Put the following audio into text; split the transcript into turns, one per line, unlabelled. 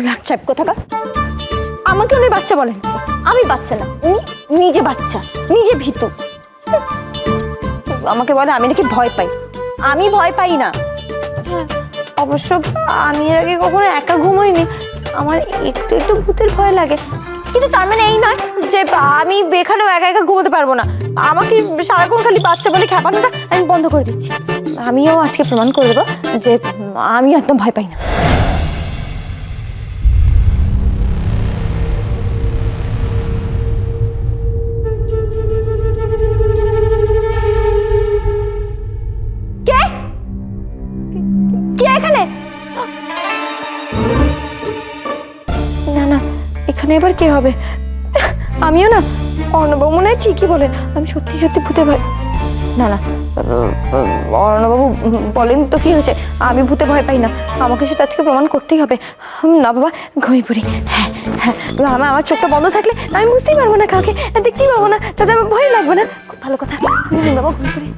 লাচ্ছাপ কোথাকার, আমাকে উনি বাচ্চা বলেন? আমি বাচ্চা না, উনি নিজে বাচ্চা, নিজে ভীতু। আমাকে বলে আমি নাকি ভয় পাই। আমি ভয় পাই না। হ্যাঁ, অবশ্য আমি এর আগে কখনো একা ঘুমোইনি, আমার একটু একটু ভূতের ভয় লাগে, কিন্তু তার মানে এই নয় যে আমি এখানেও একা একা ঘুমোতে পারবো না। আমাকে সারাক্ষণ খালি বাচ্চা বলে খেপানোটা আমি বন্ধ করে দিচ্ছি। আমিও আজকে প্রমাণ করে দেবো যে আমি একদম ভয় পাই না। কে কে এখানে? না না, এখানে এবার কে হবে? আমিও না, অর্ণবাবু মনে হয় ঠিকই বলেন, আমি সত্যি সত্যি ভূতে ভয়। না না, অর্ণবাবু বলেন তো কি হয়েছে, আমি ভূতে ভয় পাই না, আমাকে সেটা আজকে প্রমাণ করতেই হবে। না বাবা, ঘুমিয়ে পড়ি। হ্যাঁ হ্যাঁ, আমার চোখটা বন্ধ থাকলে আমি বুঝতেই পারবো না, কাউকে দেখতেই পারবো না, তাতে আমার ভয় লাগবে না। খুব ভালো কথা, বাবা ঘুমিয়ে পড়ি।